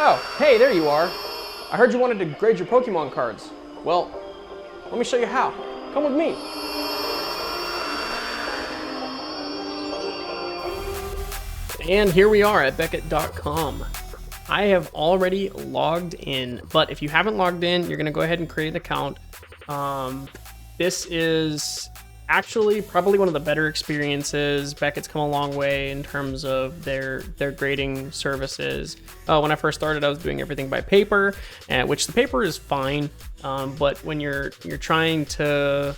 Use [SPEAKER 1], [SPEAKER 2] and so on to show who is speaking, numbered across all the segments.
[SPEAKER 1] Oh, hey, there you are. I heard you wanted to grade your Pokemon cards. Well, let me show you how. Come with me. And here we are at BECKETT.com. I have already logged in, but if you haven't logged in, you're gonna go ahead and create an account. This is actually probably one of the better experiences. Beckett's come a long way in terms of their grading services. When I first started, I was doing everything by paper, which the paper is fine, but when you're trying to,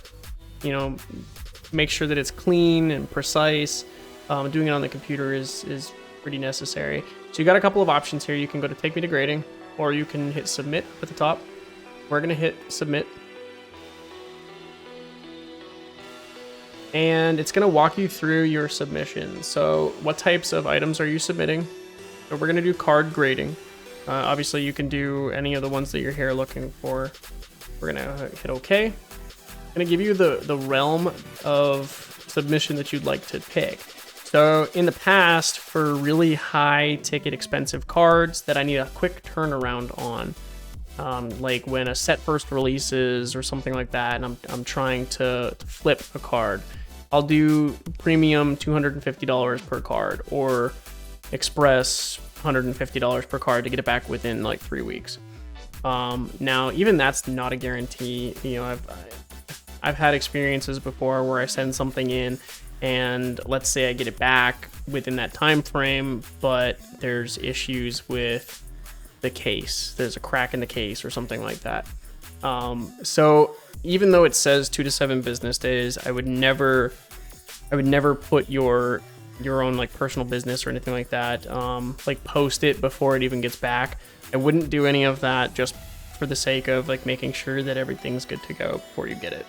[SPEAKER 1] make sure that it's clean and precise, doing it on the computer is pretty necessary. So you got a couple of options here. You can go to Take Me to Grading, or you can hit Submit at the top. We're gonna hit Submit. And it's going to walk you through your submission. So what types of items are you submitting? So we're going to do card grading. Obviously, you can do any of the ones that you're here looking for. We're going to hit OK. I'm going to give you the realm of submission that you'd like to pick. So in the past, for really high ticket expensive cards that I need a quick turnaround on, like when a set first releases or something like that, and I'm trying to flip a card, I'll do premium $250 per card, or express $150 per card to get it back within like 3 weeks. Now, even that's not a guarantee. I've had experiences before where I send something in, and let's say I get it back within that time frame, but there's issues with the case. There's a crack in the case or something like that. So even though it says 2 to 7 business days, I would never put your own like personal business or anything like that, like post it before it even gets back. I wouldn't do any of that, just for the sake of like making sure that everything's good to go before you get it.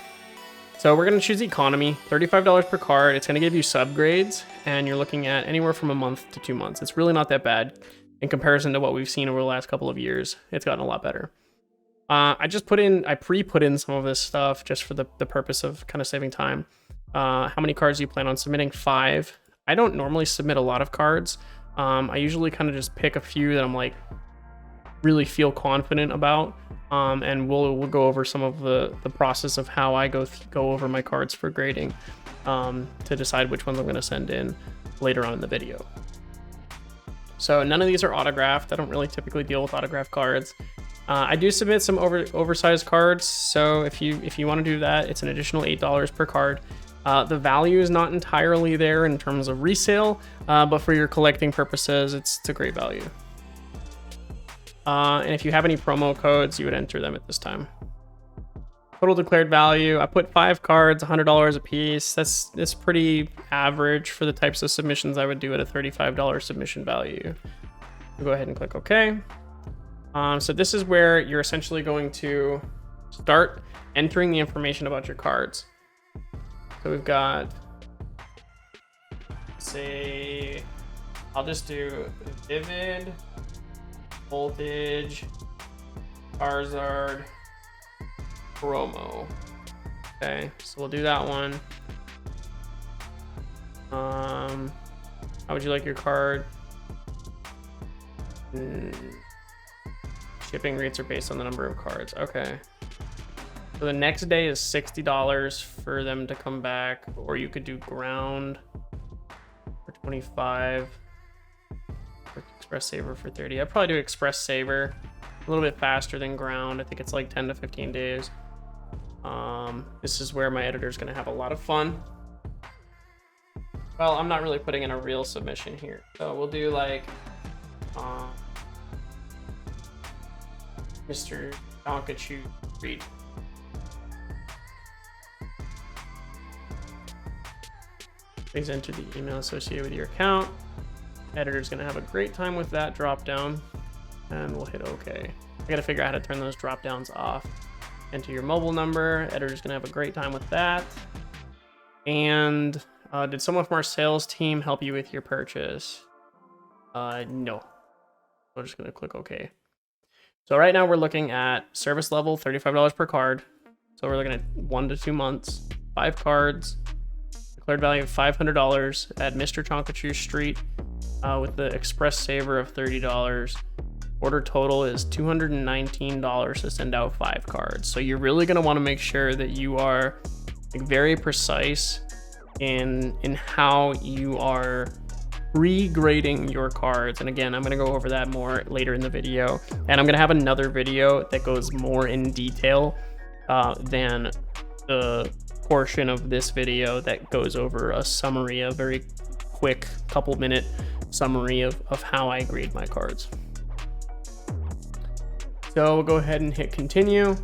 [SPEAKER 1] So we're going to choose economy, $35 per card. It's going to give you subgrades, and you're looking at anywhere from a month to 2 months. It's really not that bad in comparison to what we've seen over the last couple of years. It's gotten a lot better. I pre-put in some of this stuff just for the purpose of kind of saving time. How many cards do you plan on submitting? 5. I don't normally submit a lot of cards. I usually kind of just pick a few that I'm like really feel confident about, and we'll go over some of the process of how I go over my cards for grading, to decide which ones I'm going to send in later on in the video. So none of these are autographed. I don't really typically deal with autographed cards. I do submit some oversized cards, so if you want to do that, it's an additional $8 per card. The value is not entirely there in terms of resale, but for your collecting purposes, it's a great value. And if you have any promo codes, you would enter them at this time. Total declared value, I put 5 cards, $100 a piece. That's pretty average for the types of submissions I would do at a $35 submission value. We'll go ahead and click OK. So this is where you're essentially going to start entering the information about your cards. So we've got, say, I'll just do Vivid, Voltage, Charizard, Promo. Okay, so we'll do that one. How would you like your card? Shipping rates are based on the number of cards. Okay. So the next day is $60 for them to come back, or you could do ground for $25, or express saver for $30. I'd probably do express saver, a little bit faster than ground. I think it's like 10 to 15 days. This is where my editor is going to have a lot of fun. Well, I'm not really putting in a real submission here, so we'll do like Mr. Donkachu Reed. Please enter the email associated with your account. Editor's gonna have a great time with that drop down, and we'll hit OK. I gotta figure out how to turn those drop downs off. Enter your mobile number. Editor's gonna have a great time with that. And did someone from our sales team help you with your purchase? No. I'm just gonna click OK. So right now we're looking at service level, $35 per card. So we're looking at 1 to 2 months, 5 cards, declared value of $500 at Mr. Chonkachu Street, with the express saver of $30. Order total is $219 to send out 5 cards. So you're really going to want to make sure that you are like very precise in how you are pre-grading your cards. And again, I'm going to go over that more later in the video, and I'm going to have another video that goes more in detail than the portion of this video that goes over a summary, a very quick couple minute summary of how I grade my cards. So we'll go ahead and hit continue,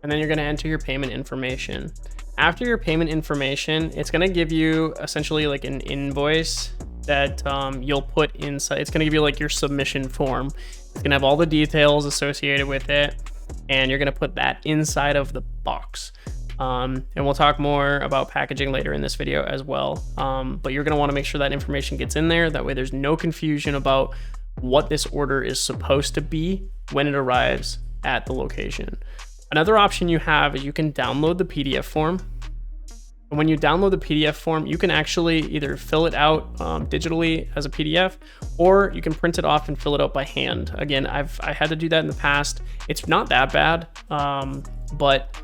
[SPEAKER 1] and then you're going to enter your payment information. After your payment information, it's going to give you essentially like an invoice that you'll put inside. It's going to give you like your submission form. It's going to have all the details associated with it, and you're going to put that inside of the box. And we'll talk more about packaging later in this video as well. But you're going to want to make sure that information gets in there. That way there's no confusion about what this order is supposed to be when it arrives at the location. Another option you have is you can download the PDF form. And when you download the PDF form, you can actually either fill it out digitally as a PDF, or you can print it off and fill it out by hand. Again, I had to do that in the past. It's not that bad, but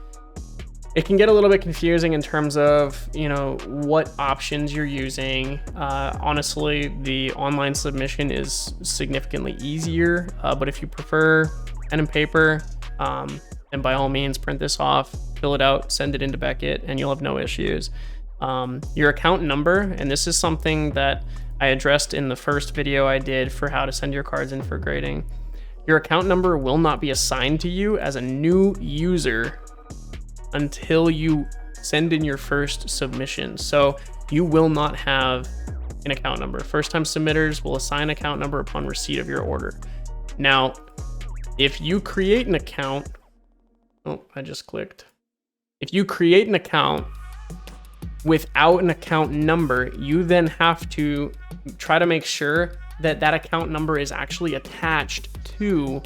[SPEAKER 1] it can get a little bit confusing in terms of, you know, what options you're using. Honestly, the online submission is significantly easier, but if you prefer pen and paper, then by all means print this off, fill it out, send it into BECKETT, and you'll have no issues. Your account number, and this is something that I addressed in the first video I did for how to send your cards in for grading. Your account number will not be assigned to you as a new user until you send in your first submission. So you will not have an account number. First time submitters will assign account number upon receipt of your order. Now, if you create an account, if you create an account without an account number, you then have to try to make sure that that account number is actually attached to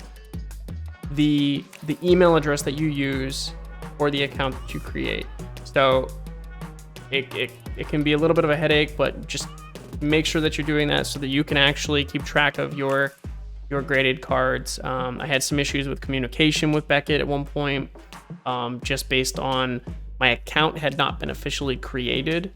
[SPEAKER 1] the email address that you use or the account that you create. So it can be a little bit of a headache, but just make sure that you're doing that so that you can actually keep track of your graded cards. I had some issues with communication with BECKETT at one point, just based on my account had not been officially created,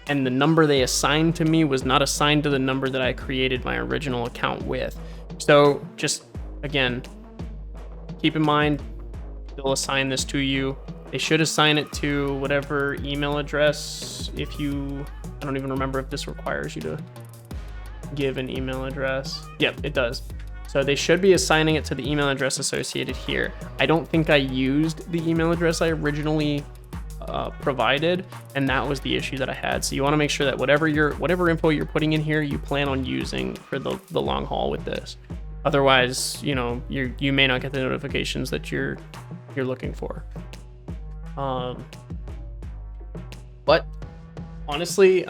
[SPEAKER 1] and the number they assigned to me was not assigned to the number that I created my original account with. So just, again, keep in mind, they'll assign this to you. They should assign it to whatever email address. I don't even remember if this requires you to give an email address. Yep, it does. So they should be assigning it to the email address associated here. I don't think I used the email address I originally provided, and that was the issue that I had. So you want to make sure that whatever info you're putting in here, you plan on using for the long haul with this. Otherwise, you know, you may not get the notifications that you're looking for. But honestly,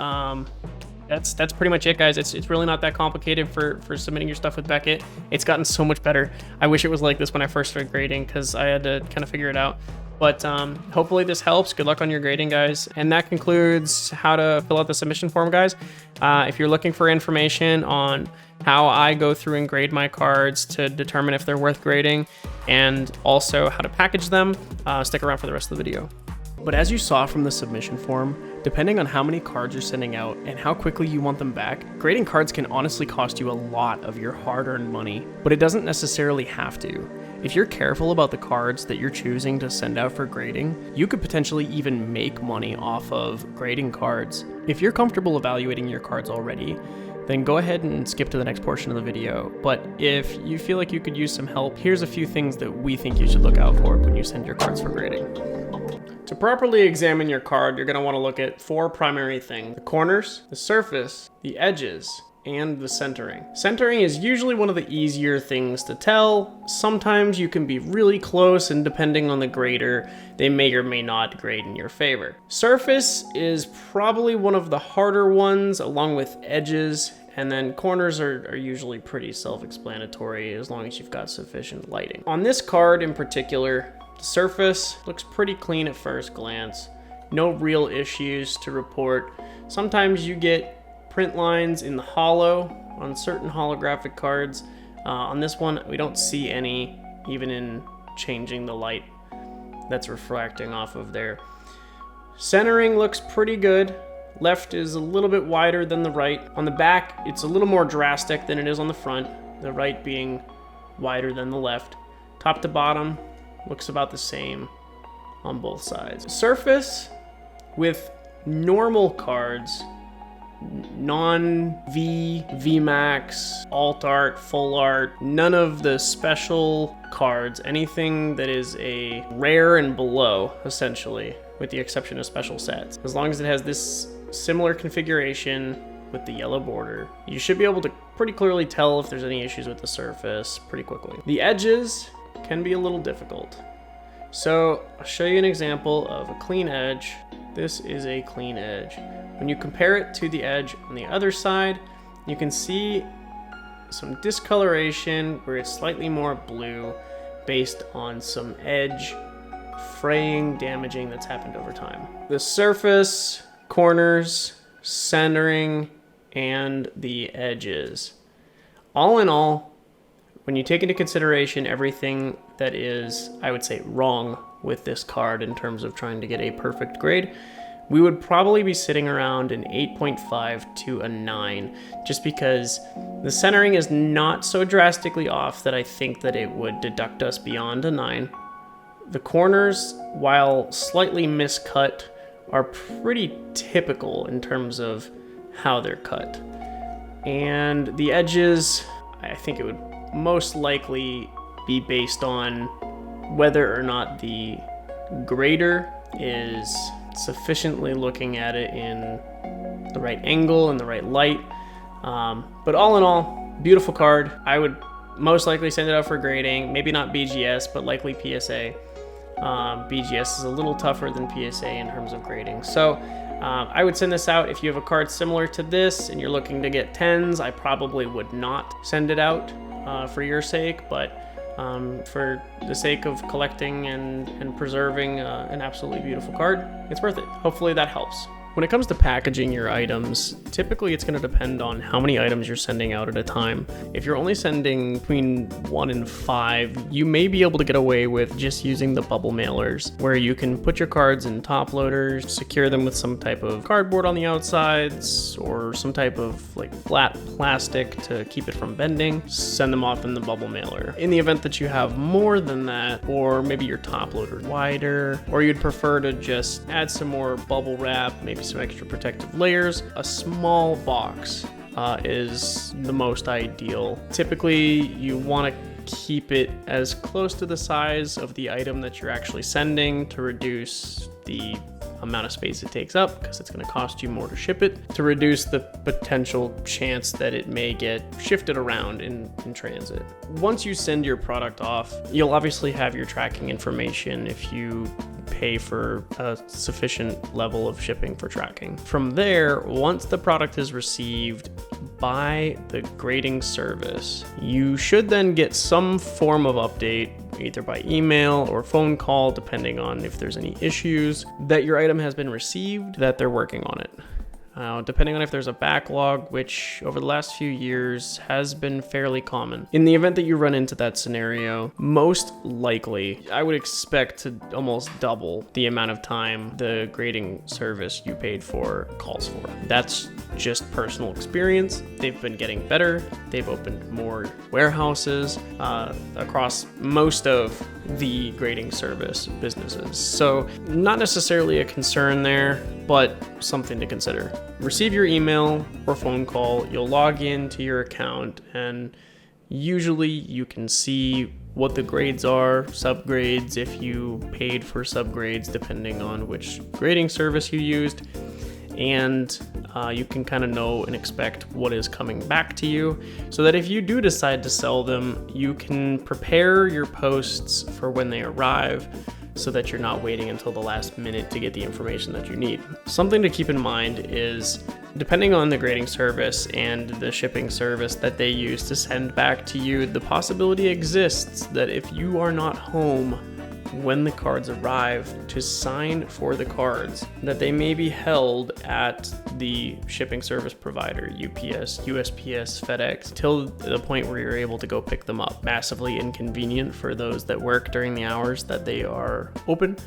[SPEAKER 1] that's pretty much it, guys. It's really not that complicated for submitting your stuff with BECKETT. It's gotten so much better. I wish it was like this when I first started grading, because I had to kind of figure it out. But hopefully this helps. Good luck on your grading, guys. And that concludes how to fill out the submission form, guys. If you're looking for information on how I go through and grade my cards to determine if they're worth grading, and also how to package them, stick around for the rest of the video. But as you saw from the submission form, depending on how many cards you're sending out and how quickly you want them back, grading cards can honestly cost you a lot of your hard-earned money, but it doesn't necessarily have to. If you're careful about the cards that you're choosing to send out for grading, you could potentially even make money off of grading cards. If you're comfortable evaluating your cards already, then go ahead and skip to the next portion of the video. But if you feel like you could use some help, here's a few things that we think you should look out for when you send your cards for grading. To properly examine your card, you're going to want to look at 4 primary things: the corners, the surface, the edges, and the centering. Centering is usually one of the easier things to tell. Sometimes you can be really close, and depending on the grader, they may or may not grade in your favor. Surface is probably one of the harder ones, along with edges, and then corners are usually pretty self-explanatory as long as you've got sufficient lighting. On this card in particular, the surface looks pretty clean at first glance. No real issues to report. Sometimes you get print lines in the hollow on certain holographic cards, On this one, we don't see any, even in changing the light that's refracting off of there. Centering looks pretty good. Left is a little bit wider than the right. On the back, it's a little more drastic than it is on the front, the right being wider than the left. Top to bottom looks about the same on both sides. Surface with normal cards, non-V, VMAX, alt art, full art, none of the special cards, anything that is a rare and below, essentially, with the exception of special sets. As long as it has this similar configuration with the yellow border, you should be able to pretty clearly tell if there's any issues with the surface pretty quickly. The edges can be a little difficult. So I'll show you an example of a clean edge. This is a clean edge. When you compare it to the edge on the other side, you can see some discoloration where it's slightly more blue based on some edge fraying, damaging that's happened over time. The surface, corners, centering, and the edges. All in all, when you take into consideration everything that is, I would say, wrong with this card in terms of trying to get a perfect grade, we would probably be sitting around an 8.5 to a 9, just because the centering is not so drastically off that I think that it would deduct us beyond a 9. The corners, while slightly miscut, are pretty typical in terms of how they're cut. And the edges, I think it would most likely be based on whether or not the grader is sufficiently looking at it in the right angle and the right light. But all in all, beautiful card. I would most likely send it out for grading, maybe not BGS, but likely PSA. BGS is a little tougher than PSA in terms of grading. So I would send this out. If you have a card similar to this and you're looking to get 10s, I probably would not send it out for your sake, but for the sake of collecting and preserving an absolutely beautiful card, it's worth it. Hopefully that helps. When it comes to packaging your items, typically it's going to depend on how many items you're sending out at a time. If you're only sending between 1 and 5, you may be able to get away with just using the bubble mailers, where you can put your cards in top loaders, secure them with some type of cardboard on the outsides, or some type of like flat plastic to keep it from bending, send them off in the bubble mailer. In the event that you have more than that, or maybe your top loader is wider, or you'd prefer to just add some more bubble wrap, maybe some extra protective layers, a small box is the most ideal. Typically, you want to keep it as close to the size of the item that you're actually sending to reduce the amount of space it takes up, because it's going to cost you more to ship it, to reduce the potential chance that it may get shifted around in transit. Once you send your product off, you'll obviously have your tracking information if you pay for a sufficient level of shipping for tracking. From there, once the product is received by the grading service, you should then get some form of update, either by email or phone call, depending on if there's any issues, that your item has been received, that they're working on it. Depending on if there's a backlog, which over the last few years has been fairly common. In the event that you run into that scenario, most likely, I would expect to almost double the amount of time the grading service you paid for calls for. That's just personal experience. They've been getting better. They've opened more warehouses across most of the grading service businesses. So not necessarily a concern there, but something to consider. Receive your email or phone call, you'll log into your account, and usually you can see what the grades are, subgrades if you paid for subgrades depending on which grading service you used, and you can kind of know and expect what is coming back to you, so that if you do decide to sell them, you can prepare your posts for when they arrive, so that you're not waiting until the last minute to get the information that you need. Something to keep in mind is, depending on the grading service and the shipping service that they use to send back to you, the possibility exists that if you are not home when the cards arrive to sign for the cards, that they may be held at the shipping service provider, UPS, USPS, FedEx, till the point where you're able to go pick them up. Massively inconvenient for those that work during the hours that they are open.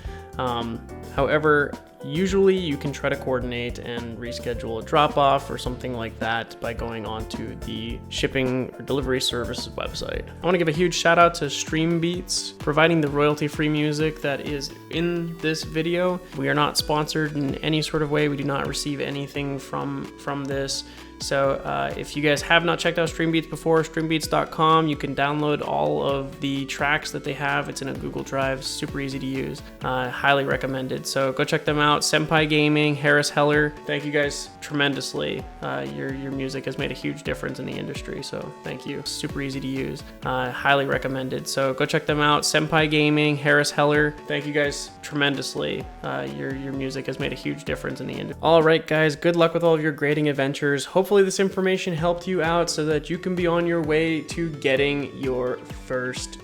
[SPEAKER 1] However, usually you can try to coordinate and reschedule a drop-off or something like that by going onto the shipping or delivery services website. I want to give a huge shout out to Streambeats, providing the royalty-free music that is in this video. We are not sponsored in any sort of way. We do not receive anything from this. So if you guys have not checked out Streambeats before, streambeats.com, you can download all of the tracks that they have. It's in a Google Drive, super easy to use, highly recommended. So go check them out. Senpai Gaming, Harris Heller, thank you guys tremendously. Your music has made a huge difference in the industry, so thank you. Super easy to use, highly recommended. So go check them out. Senpai Gaming, Harris Heller, thank you guys tremendously. Your music has made a huge difference in the industry. All right, guys, good luck with all of your grading adventures. Hopefully this information helped you out so that you can be on your way to getting your first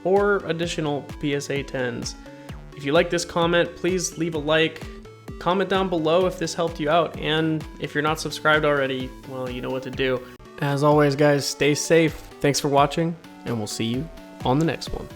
[SPEAKER 1] or additional PSA 10s. If you like this comment, please leave a like. Comment down below if this helped you out, and if you're not subscribed already, well, you know what to do. As always, guys, stay safe. Thanks for watching, and we'll see you on the next one.